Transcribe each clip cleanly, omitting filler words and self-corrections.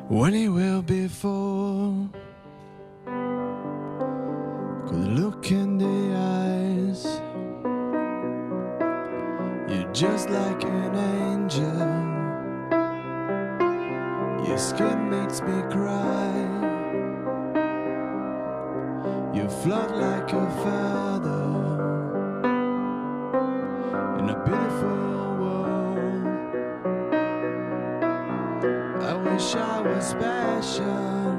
when it will be full. Good look in the eyes, you're just like an angel. Your skin makes me cry. You float like a feather in a beautiful world. I wish I was special,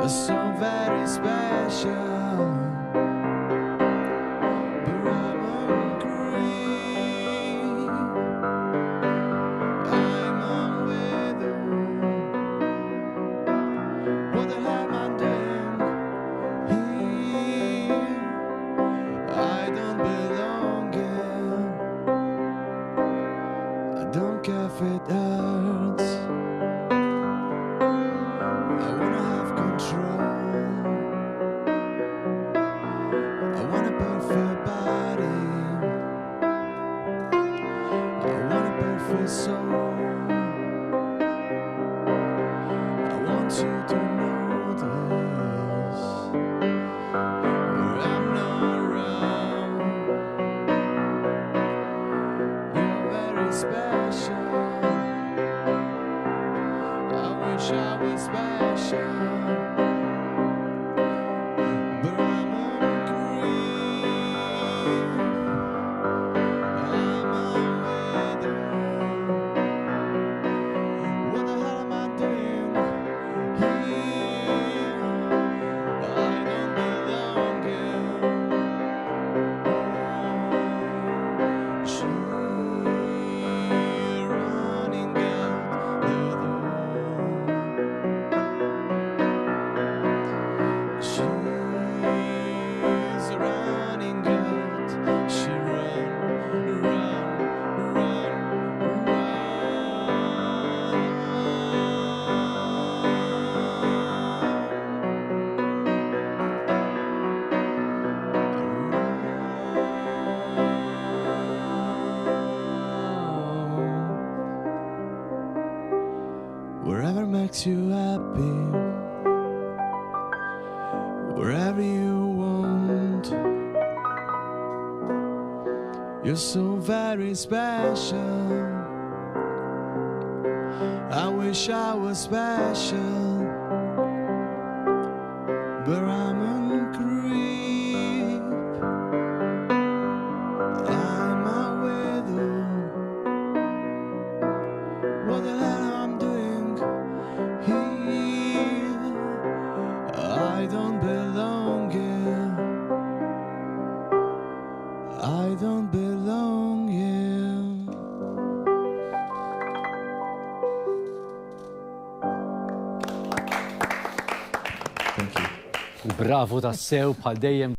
so very special, but I'm hungry. I'm a widow. What the hell am I doing here? I don't belong here. I don't care if it hurts. I wanna have control. I want a perfect body. I want a perfect soul. I want you to notice where I'm not around. You're very special. I wish I was special, but I'm hungry. I'm a widow. What the hell am I doing here? I don't belong here. She's running out the door. She's running out. She run, run, run, run. Wherever makes you happy, wherever you want. You're so very special. I wish I was special, but I'm a creep. I'm a widow. What the hell I'm doing here? I don't belong here. I don't belong here. Thank you. Bravo tassew bħal dejjem.